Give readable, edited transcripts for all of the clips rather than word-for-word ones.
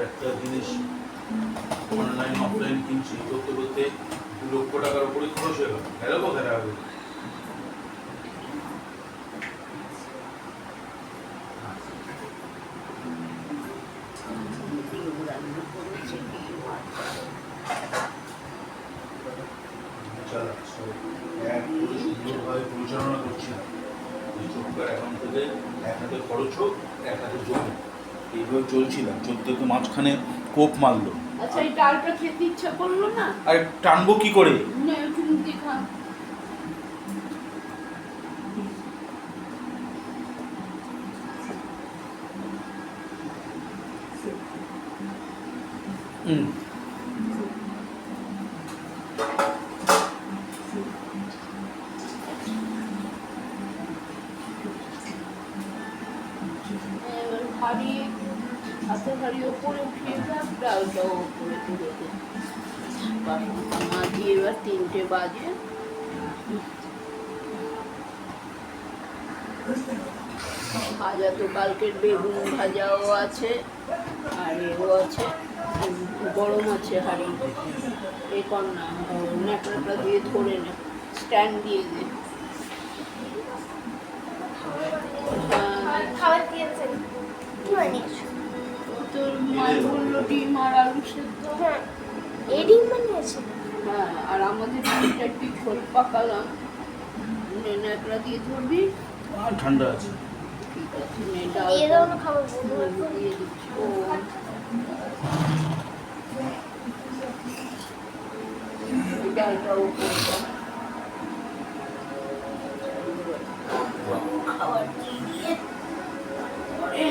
একটা জিনিস online offline কিনছি, করতে করতে 2 লক্ষ টাকার উপরে খরচ হয়ে গেল কোথায় টাকা? সুন্দরভাবে পরিচালনা করছি না, চোখকার অ্যাকাউন্ট থেকে এক হাতে খরচ হোক, এক হাতে জমে, এইভাবে চলছিলাম। চলতে তো মাঝখানে কোপ মারলো। আচ্ছা, এই ডালটা খেতে ইচ্ছা করলো না? আরে টানবো কি করে? না, তুমি দেখা। হাড়ি হাতে হাড়ি ওপরে উঠিয়ে থাক, ডালটাও ওপরে তুলে দে। বাসনটা মাঝিয়ে এবার 3টে বাজে। ভাজা তো কালকের বেগুন ভাজাও আছে, আর এও আছে, গরম আছে হাড়ি। এ কর না, ন্যাকড়াটা দিয়ে ধরে নে, স্ট্যান্ড দিয়ে দে। খাবার দিয়েছেন কি বানিয়েছো? তোর মাছ বললো ডিম আর আলু সেদ্ধ। হ্যাঁ, এই ডিম বানিয়েছে। হ্যাঁ, আর আমাদের ডিমটা একটু ঝোল পাকালাম। ন্যাকড়া দিয়ে ধরবি। ঠান্ডা আছে, ঠিক আছে, নে দিয়ে দাও না, খাবার বলবো। দিয়ে দিচ্ছি। ও ডালটাও করতাম, খাবার দিয়ে পরে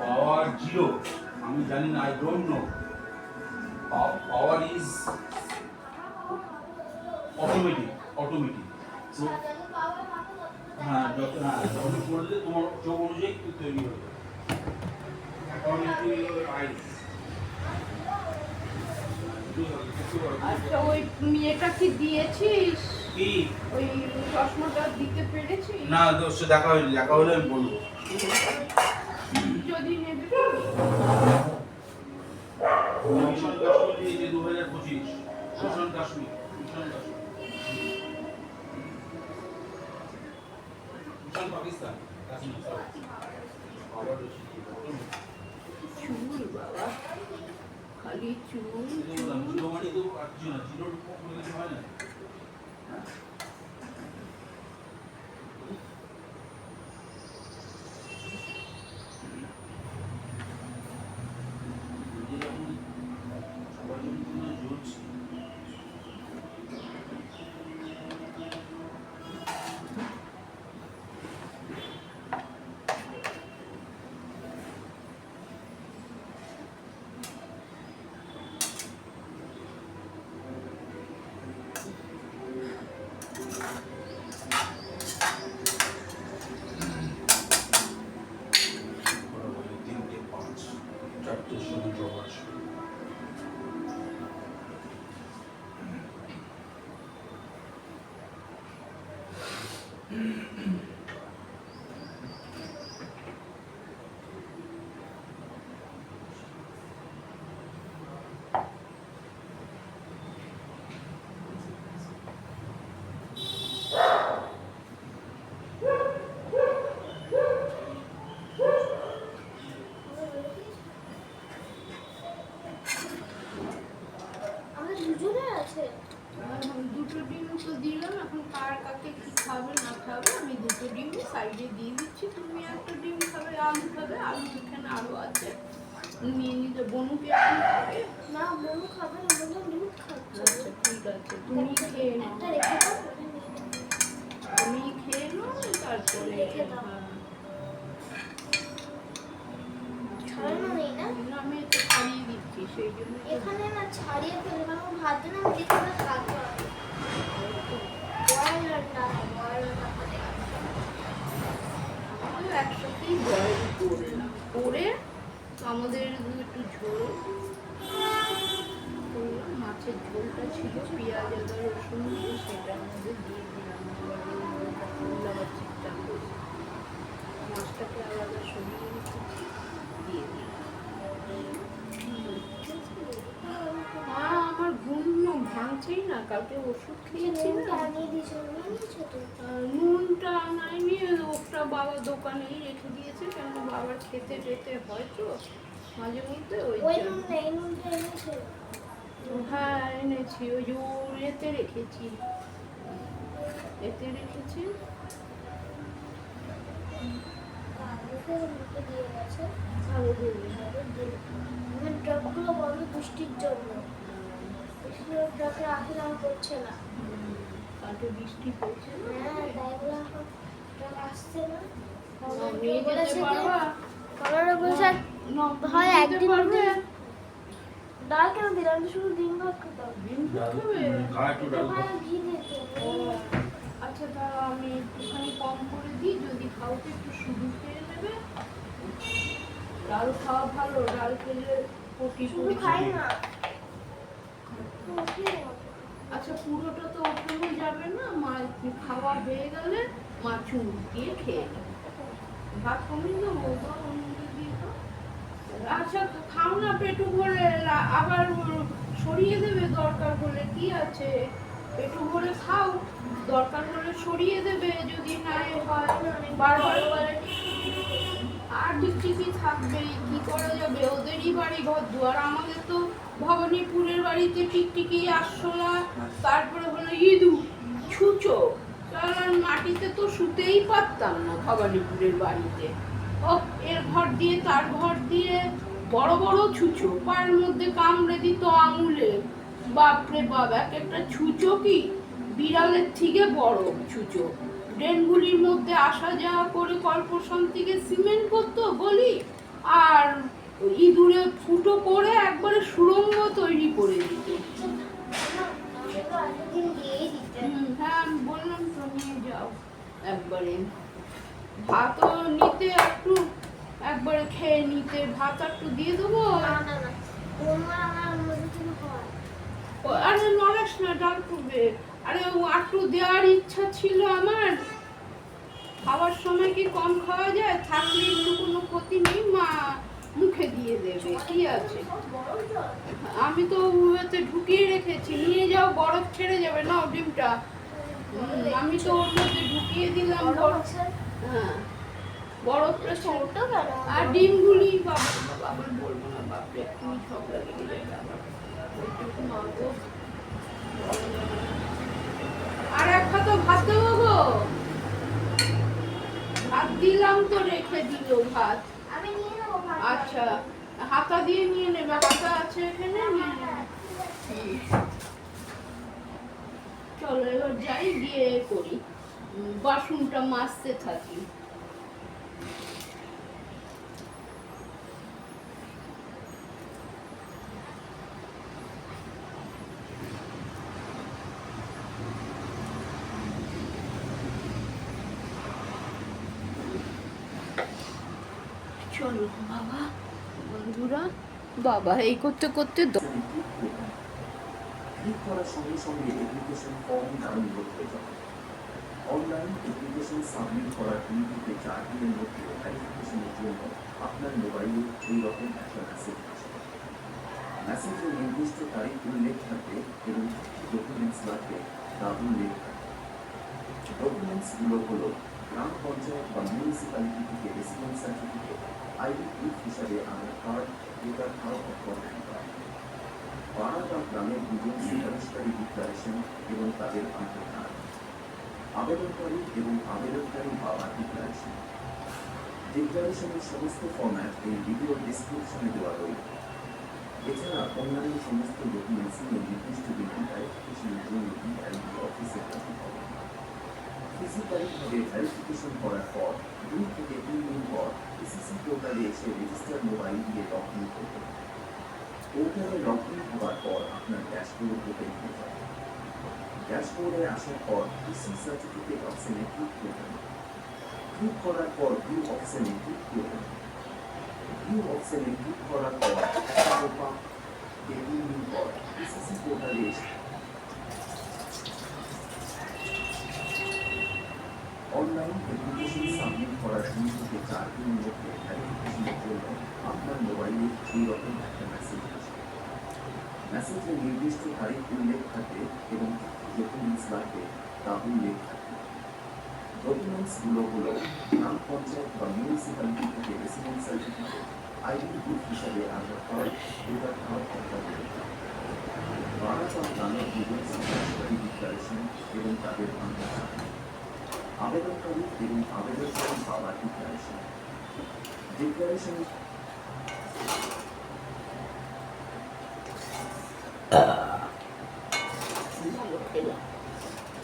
পাওয়ার জিরো, আমি জানি না, I don't know. Power is automatic. তো হ্যাঁ, যখন করলে তোমার চোখ অনুযায়ী তৈরি হবে। আচ্ছা, ওই মেয়েটা কি দিয়েছিস? কি ওই চশমাটা দিতে পেরেছিস? না, সে দেখা হয়নি, দেখা হলে আমি বলবো। যদি নেবে মিশন কাশ্মীর দিয়েছে 2025, মিশন কাশ্মীর। মিশন পাকিস্তান, কাশ্মীর চুল বাবা, খালি চুল। জিরো মানে তো আর কিছু না, জিরোর উপর কিছু হয় না। আরো আছে, নিয়ে নিতে। বনুকে একটু খাবে? না বনু খাবে না, বনু দুধ খাচ্ছে। আচ্ছা ঠিক আছে, তুমি খেয়ে নাও। একটা রেখে দাও, ওটা নিয়ে নেবো। তুমি খেয়ে নাও, তারপরে রেখে দাও। হ্যাঁ। ছাড়ানো নেই না? না, আমি একটু ছাড়িয়ে দিচ্ছি, সেই জন্য তো- এখানে না ছাড়িয়ে ফেলে, কারণ ভাত না আমি যেখানে থাকবো বয়েল রান্না করে আমরা একসাথেই বয়েল করলাম, করে আমাদের একটু ঝোল করলাম। মাছের ঝোলটা ছিল পেঁয়াজ আদা রসুন দিয়ে, সেটার মধ্যে দিয়ে দিলাম। এবার ওই ঝোলটা করলে আবার ঠিকঠাক হয়েছে। মাছটাকে আলাদা সরিয়ে রেখেছি, দিয়ে দিলাম। আমার ঘুম ভাঙছেই না, কালকে ওষুধ খেয়েছি না। আনিয়ে দিয়েছো, নিয়ে নিয়েছো তো? নুনটা নাইনি, ওটা বাবা দোকানেই রেখে দিয়েছে, কেন বাবার খেতে টেতে হয় তো মাঝে মধ্যে, ওই ওই জন্য। নুন নেই, নুনটা এনেছো? হ্যাঁ এনেছি, ওই যে ওর এতে রেখেছি, এতে রেখেছি। কালকে মুখে দিয়ে গেছে। আরো দেবে। আমার ড্রপগুলো বন্ধ বৃষ্টির জন্য। বৃষ্টির ড্রপে আখি নাম করছে না। কালকে বৃষ্টি পড়ছে না। হ্যাঁ, তাই বলে এখন ড্রপ আসছে না। নিয়ে যেতে পারবা? কারণ বলছে হয় নিতে একদিন পারবে? ডাল কেন দিলাম? আমি শুধু ডিম ভাত খেতাম। ডিম ভাত খাবে? খা একটু ডাল খা। ভাই ঘি দিয়েছে। ও, আচ্ছা তাহলে আমি একটুখানি কম করে দিই, যদি খাও তো একটু শুধু খেয়ে নেবে। ডাল খাওয়া ভালো, ডাল খেলে প্রোটিন। শুধু খাই না। ওকে। আচ্ছা পুরোটা তো ওখানে যাবে না, মা খাওয়া হয়ে গেলে মা চুন দিয়ে খেয়ে নেবে। ভাত কমিয়ে দেবো বা অন্য দিয়ে দাও। আচ্ছা খাও না পেটু ভরে, আবার সরিয়ে দেবে দরকার হলে, কি আছে, পেটু ভরে খাও, দরকার হলে সরিয়ে দেবে যদি না হয়। বারবার করে আর টিকটিকি থাকবে, কি করা যাবে, ওদেরই বাড়ি ঘর দুয়ার। আমাদের তো ভবানীপুরের বাড়িতে টিকটিকি, আরশোলা, তারপরে হলো ইঁদু, ছুঁচো, কারণ মাটিতে তো শুতেই পারতাম না ভবানীপুরের বাড়িতে। ও এর ঘর দিয়ে তার ঘর দিয়ে বড় বড় ছুঁচো, পায়ের মধ্যে কামড়ে দিত আঙুলে। বাপরে বাপ, এক একটা ছুঁচো কি বিড়ালের থেকে বড় ছুঁচো। ড্রেনগুলির মধ্যে আসা যাওয়া করে কল্পশান্তিকে সিমেন্ট করতো গলি, আর ইঁদুরে ফুটো করে একবারে সুড়ঙ্গ তৈরি করে দিত। আমাকে তো আগের দিন দিয়েই দিতে। হ্যাঁ আমি বললাম তো নিয়ে যাও একবারে। ভাতও নিতে একটু, একবারে খেয়ে নিতে, ভাত একটু দিয়ে দেবো। না না না, তোমার আমার মধ্যে থেকে হয়। আরে নড়াস না, ডাল করবে। আরে ও একটু দেওয়ার ইচ্ছা ছিল আমার। খাওয়ার সময় কি কম খাওয়া যায়? থাকলে একটু কোনো ক্ষতি নেই, মা মুখে দিয়ে দেবে, কি আছে। বড় জল? আমি তো ওতে ঢুকিয়ে রেখেছি, নিয়ে যাও, বরফ ছেড়ে যাবে না ডিমটা। আমি তো ওর মধ্যে ঢুকিয়ে দিলাম বড় বরফ। আছে? হ্যাঁ বরফটা ছেড়ে। ছোট কেন? আর ডিমগুলি বাবা বাবা আবার বলবো না, বাপরে এক্ষুনি ঝগড়া লেগে যাবে আবার। ওইটুকু মাগো। আর এক হাতে ভাত দেবো গো। ভাত দিলাম তো, রেখে দিল ভাত। আমি নিয়ে নেবো ভাত। আচ্ছা হাতা দিয়ে নিয়ে নেবে, হাতা আছে এখানে, নিয়ে নেবে। চলো এবার যাই, গিয়ে করি, বাসনটা মাজতে থাকি। চলো বাবা, বন্ধুরা, বাবা এই করতে করতে ক্লিক করার সঙ্গে সঙ্গে অ্যাপ্লিকেশন ফর্ম ডাউনলোড হয়ে যাবে। অনলাইন অ্যাপ্লিকেশন সাবমিট করার 2 থেকে 4 দিনের মধ্যে ভেরিফিকেশনের জন্য আপনার মোবাইলে এই রকম একটা মেসেজ আসবে। মেসেজে নির্দিষ্ট তারিখ উল্লেখ থাকবে এবং ডকুমেন্টস লাগবে তা উল্লেখ থাকবে। ডকুমেন্টসগুলো হলো গ্রাম পঞ্চায়েত বা মিউনিসিপ্যালিটি থেকে রেসিডেন্স সার্টিফিকেট, আইডি প্রুফ হিসাবে আধার কার্ড, ভোটার কার্ড অথবা প্যান কার্ড, পাড়া বা গ্রামের দুজন সুপারিশকারী ডিক্লারেশন এবং তাদের আধার কার্ড, আবেদনকারী এবং আবেদনকারী বাবার ডিক্লারেশন। ডিক্লারেশনের সমস্ত ফরম্যাট এই ভিডিও ডেসক্রিপশনে দেওয়া রয়েছে। এছাড়া অন্যান্য সমস্ত ডকুমেন্টস নিয়ে নির্দিষ্ট ব্যক্তি ভেরিফিকেশনের জন্য বিআইডি অফিসে যেতে হবে। ফিজিক্যালিভাবে ভেরিফিকেশন করার পর 2 থেকে 3 দিন পর এসএসসি পোর্টালে এসে রেজিস্টার মোবাইল দিয়ে লগ ইন করবেন। পোর্টালে লগ ইন হওয়ার পর আপনার ড্যাশবোর্ড ওপেন হয়ে যাবে। ড্যাশবোর্ডে আসার পর ইস্যু সার্টিফিকেট অপশনে ক্লিক করবেন। ক্লিক করার পর ভিউ অপশনে ক্লিক করবেন। ভিউ অপশনে ক্লিক করার পর পপ-আপ টেবিল পর এসএসসি পোর্টালে এসে অনলাইন অ্যাপ্লিকেশন সাবমিট করার 2 থেকে 4 দিনের মধ্যে ভেরিফিকেশনের জন্য আপনার মোবাইলে এই রকম একটা মেসেজ আসবে। মেসেজে নির্দিষ্ট তারিখ উল্লেখ থাকবে এবং ডকুমেন্টস লাগবে তা উল্লেখ থাকবে। ডকুমেন্টসগুলো হলো গ্রাম পঞ্চায়েত বা মিউনিসিপ্যালিটি থেকে রেসিডেন্স সার্টিফিকেট, আইডি প্রুফ হিসাবে আধার কার্ড, ভোটার কার্ড অথবা বারাসাত গ্রামের জীবন সরকারি ডিক্লারেশন এবং তাদের আবেদনকারী এবং আবেদনকারী বাবার ডিক্লারেশন। ডিক্লারেশন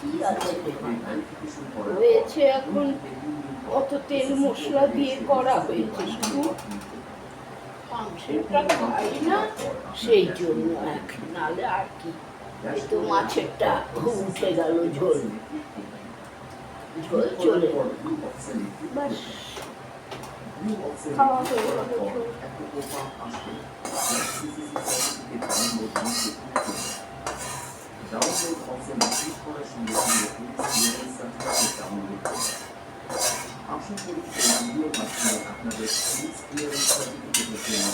কি আছে হয়েছে এখন? অত তেল মশলা দিয়ে করা হয়েছে, শুধু মাংসেরটা খাই না সেই জন্য এক, নালে আর কি। এই তো মাছেরটা উঠে গেল, ঝোল ঝোল চলে বাস খাওয়া হয়ে গেল। ডাউনলোড অপশনে ক্লিক করার সঙ্গে সঙ্গে পুলিশ সার্টিফিকেট ডাউনলোড করুন। আশা করি এই ভিডিওর মাধ্যমে আপনাদের পুলিশ ক্লিয়ারেন্স সার্টিফিকেটের জন্য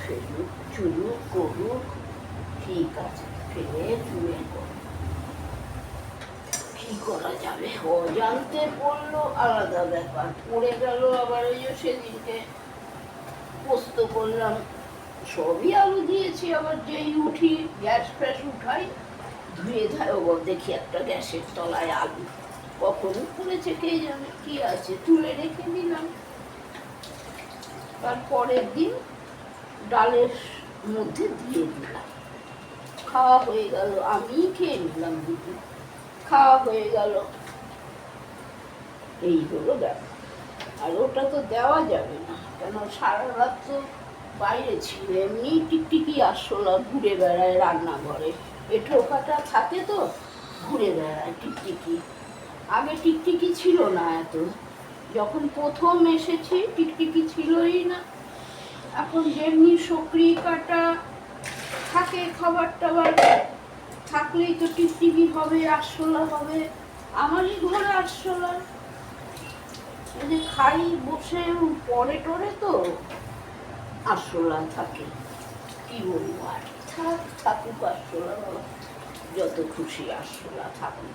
ফেলুক চুলুক করুক, ঠিক আছে, ফেলে ধুয়ে কি করা যাবে। অজান্তে পড়লো আলাদা ব্যাপার, পড়ে গেল আবার। ওই যে সেদিনকে পোস্ত করলাম, সবই আলু দিয়েছি, আবার যেই উঠি গ্যাস ফ্যাস উঠাই ধুয়ে দেখি একটা গ্যাসের তলায় আলু, কখন পড়েছে কে জানে, কি আছে, তুলে রেখে দিলাম। তারপরের দিন ডালের মধ্যে দিয়ে দিলাম, খাওয়া হয়ে গেল। আমি খেয়ে নিলাম, দিদি খাওয়া হয়ে গেল। এই হলো ব্যাপার। আর ওটা তো দেওয়া যাবে না, কেন সারা রাত তো বাইরে ছিল। এমনি টিকটিকি আসলো, ঘুরে বেড়ায় রান্নাঘরে, এঁঠোকাটা থাকে তো, ঘুরে বেড়ায় টিকটিকি। আগে টিকটিকি ছিল না এত, যখন প্রথম এসেছি টিকটিকি ছিলই না। এখন যেমনি সক্রি কাটা থাকে, খাবার টাবার থাকলেই তো টিকটিকি হবে, আরশোলা হবে। আমারই ঘরে আরশোলা, এই যে খাই বসে পরে টরে তো আরশোলা থাকে। কি বলবো, আর থাকুক আরশোলা, যত খুশি আরশোলা থাকুক।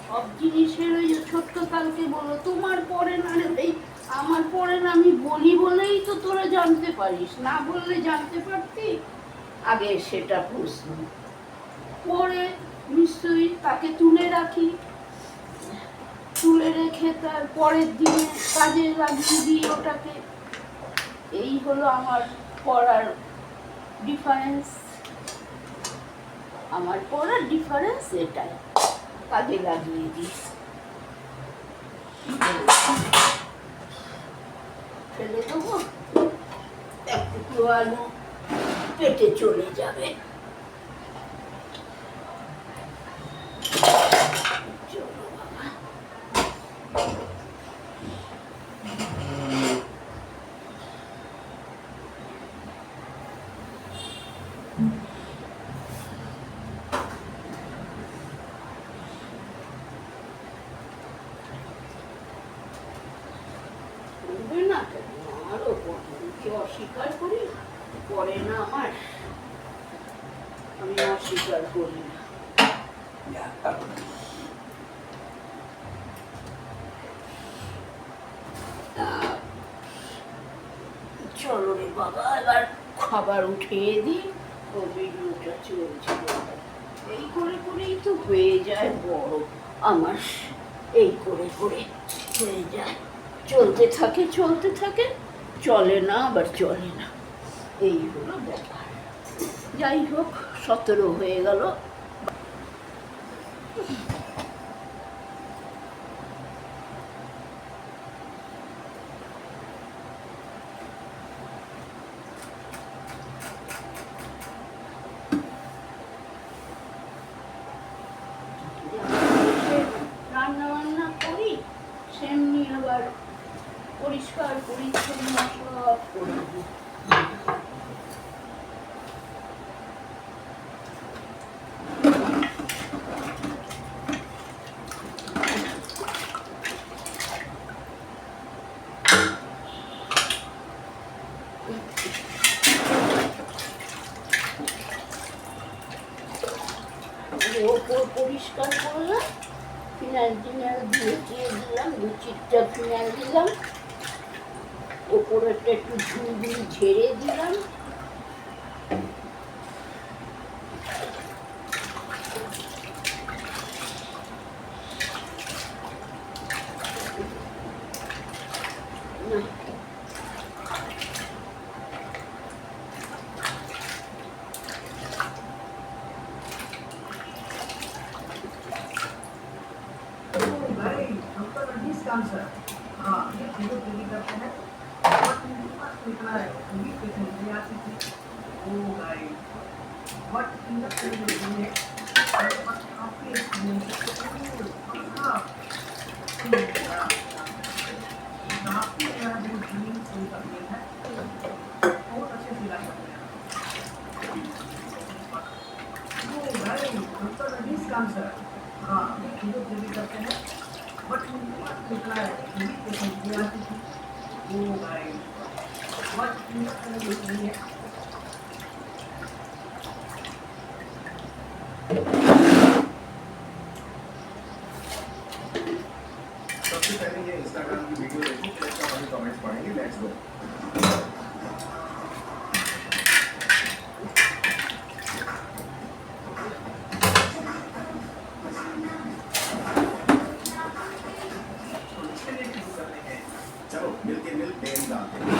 সব জিনিসের ওই যে ছোট্ট কালকে বললো তোমার পরে না, এই আমার পরে না, আমি বলি বলেই তো তোরা জানতে পারিস, না বললে জানতে পারতি। আগে সেটা প্রশ্ন, পরে নিশ্চয়ই তাকে তুলে রাখি, তুলে রেখে তার পরের দিনে কাজে লাগিয়ে দিই ওটাকে। এই হলো আমার পড়ার ডিফারেন্স। আমার পড়ার ডিফারেন্স এটাই, কাজে লাগিয়ে দিই। ফেলে দেবো, একটু আলু পেটে চলে যাবে। চলো বাবা। করবে না কেন? আরো কি অস্বীকার করি? করে না আমার, আমি অস্বীকার করি না। চলো রে বাবা, এবার খাবার উঠিয়ে দিই। ও ভিডিওটা চলছে, এই করে করেই তো হয়ে যায় বড় আমার, এই করে করে হয়ে যায়। চলতে থাকে চলতে থাকে, চলে না আবার চলে না, এই হলো ব্যাপার। যাই হোক, 17 হয়ে গেল। রান্না বান্না করি, সেমনি আবার পরিষ্কার পরিচ্ছন্ন সব করে দিই। ওপর পরিষ্কার করলাম, ফিনাইল টিনাইল দিয়ে দিলাম, 2-4টা ফিনাইল দিলাম, ওপরেরটা একটু ঝুলঝুল ঝেড়ে দিলাম। सबसे पहले ये इंस्टाग्राम की वीडियो देखो, फिर इसका हमें कमेंट्स पढ़ेंगे। Let's go. चलो मिलके मिल पेन डालते हैं।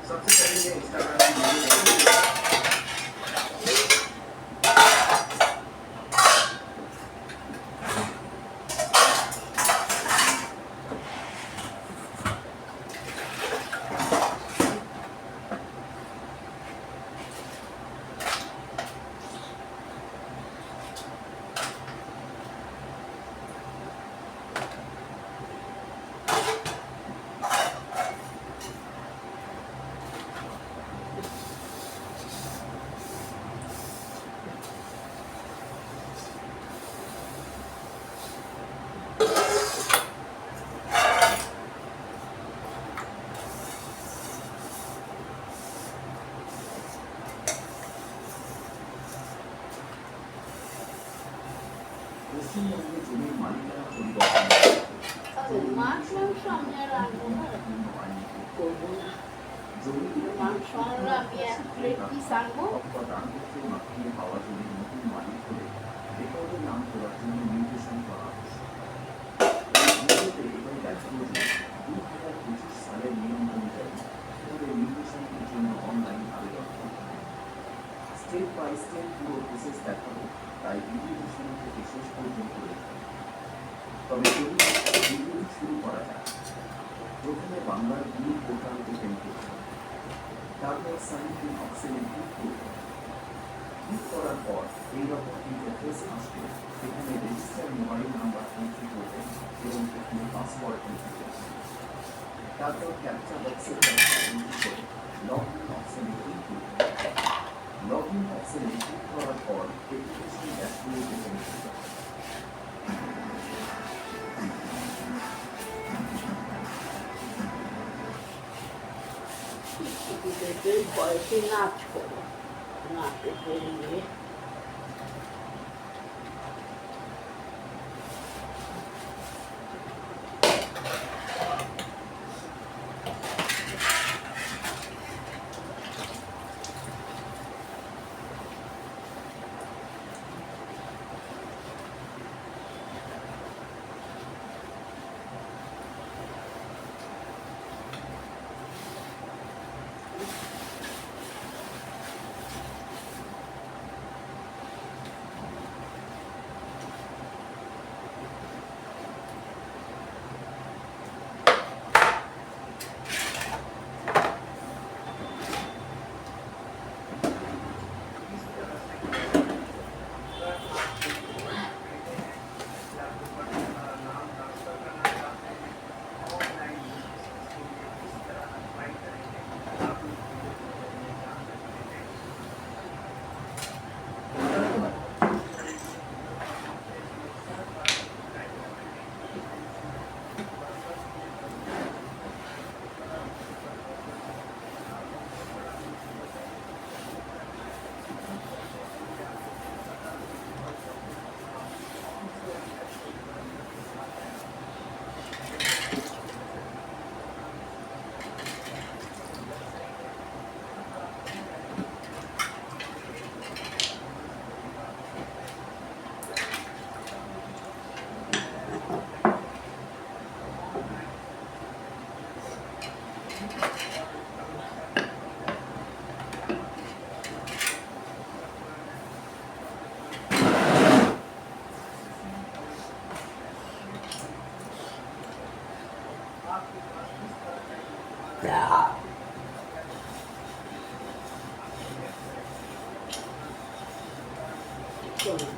सबसे पहले ये इंस्टाग्राम की वीडियो देखो। পশ্চিমবঙ্গে জমির মালিকানা পরিবর্তন মাছ মাংস আমি আর রান্না করবো না। জমি মাংস আনলে আমি 1 প্লেট পিস আনবো। অথবা দানপত্রের মাধ্যমে পাওয়া জমির নতুন মালিক হলে রেকর্ডের নাম করার জন্য নির্দেশন করা আবশ্যক। ভিডিওতে এবার দেখানো যে 2025 সালের নিয়ম অনুযায়ী কিভাবে নির্দেশনের জন্য অনলাইন আবেদন করতে হবে। স্টেপ বাই স্টেপ পুরো প্রসেস দেখাবো, তাই ভিডিওটি শুরু থেকে শেষ পর্যন্ত দেখুন। তবে চলুন ভিডিও শুরু করা যাক। প্রথমে বাংলার গ্রুপ পোর্টাল ওপেন করুন, তারপর সাইন ইন অপশনে ক্লিক করুন। ক্লিক করার পর এইরকম ইন্টারফেস আসবে। এখানে রেজিস্টার মোবাইল নাম্বার এন্ট্রি করবেন এবং এখানে পাসওয়ার্ড এন্ট্রি করবেন। তারপর ক্যাপচা বক্সের ক্যাপচা এন্ট্রি করে লগ ইন অপশনে ক্লিক করুন। লগ ইন অপশনে ক্লিক করার পর অ্যাপ্লিকেশন ড্যাশবোর্ড ওপেন করবেন। টিকিটের ভয়েসে নাচ করো, নাচে করলে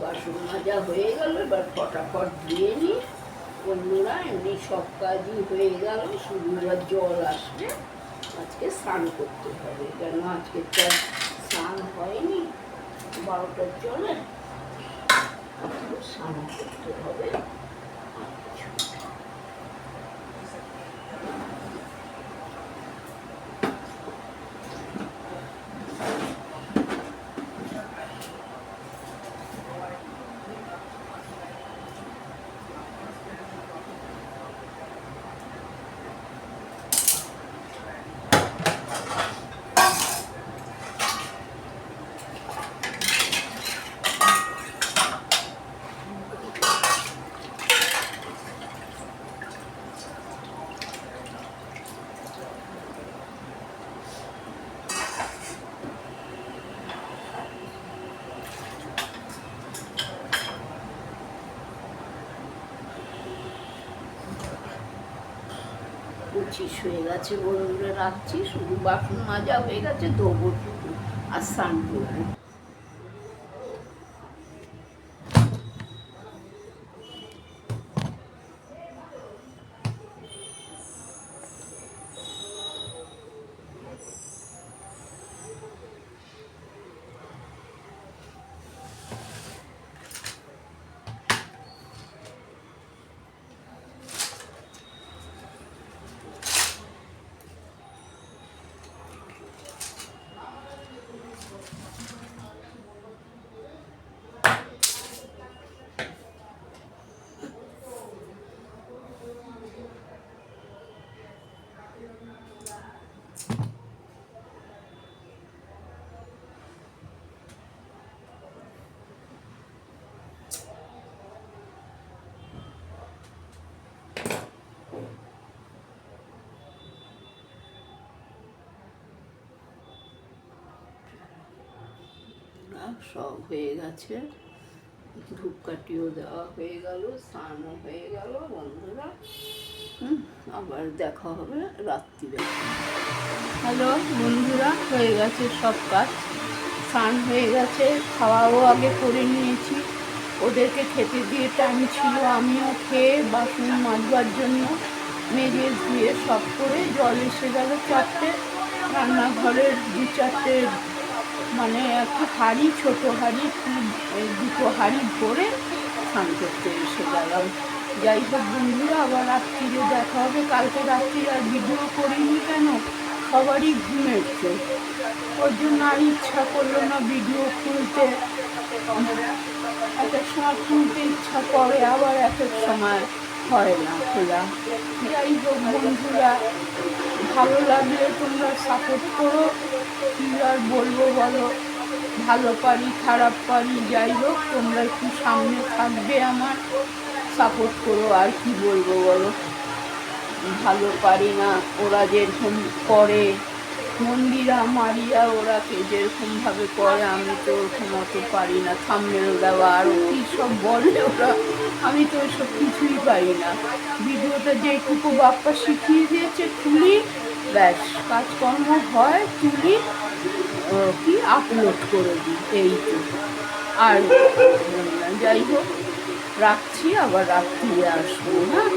বাসন মাজা হয়ে গেল, এবার ফটাফট দিয়ে নিই অন্যরা, এমনি সব কাজই হয়ে গেল, শুধু এবার জল আসবে। আজকে স্নান করতে হবে, কেন আজকে তো স্নান হয়নি 12টার জলে, স্নান করতে হবে। পঁচিশ হয়ে গেছে বন্ধুরা, রাখছি। শুধু বাসন মাজা হয়ে গেছে, ধোবো শুধু আর স্নান করবো। সব হয়ে গেছে, ধূপকাঠিও দেওয়া হয়ে গেল, স্নানও হয়ে গেল বন্ধুরা। আবার দেখা হবে রাত্রিবেলা। হ্যালো বন্ধুরা, হয়ে গেছে সব কাজ, স্নান হয়ে গেছে, খাওয়াও আগে করে নিয়েছি, ওদেরকে খেতে দিয়ে টাইম ছিল, আমিও খেয়ে বাসন মাজবার জন্য মেজে ধুয়ে সব করে জল এসে গেল 4টে, রান্নাঘরের 2-4টে মানে একটা হাঁড়ি, ছোটো হাঁড়ি, 2টো হাঁড়ি ভরে স্নান করতে এসে গেলাম। যাই হোক বন্ধুরা, আবার রাত্রিরে দেখা হবে। কালকে রাত্রিরে আর ভিডিও করিনি কেন, সবারই ঘুমের চোখ, ওর জন্য আর ইচ্ছা করলো না ভিডিও খুলতে। এক এক সময় খুলতে ইচ্ছা করে, আবার এক এক সময় হয় না খোলা। যাই হোক বন্ধুরা, ভালো লাগলে তোমরা সাপোর্ট করো, কী আর বলবো বলো, ভালো পারি খারাপ পারি, যাই হোক তোমরা একটু সামনে থাকবে, আমার সাপোর্ট করো, আর কি বলবো বলো। ভালো পারি না, ওরা যেরকম করে, মন্দিরা মারিয়া ওরা যেরকমভাবে করে, আমি তো ওরকম অত পারি না, থাম্বনেল দেওয়া আরও কী সব বলে ওরা, আমি তো ওইসব কিছুই পারি না। ভিডিওটা যেটুকু বাপ্পা শিখিয়ে দিয়েছে তুলি, ব্যাস কাজকর্ম হয়, তুলি, কি আপলোড করে দিই, এই তো। আর যাই হোক রাখছি, আবার রাত্রিরে আসবো, হ্যাঁ।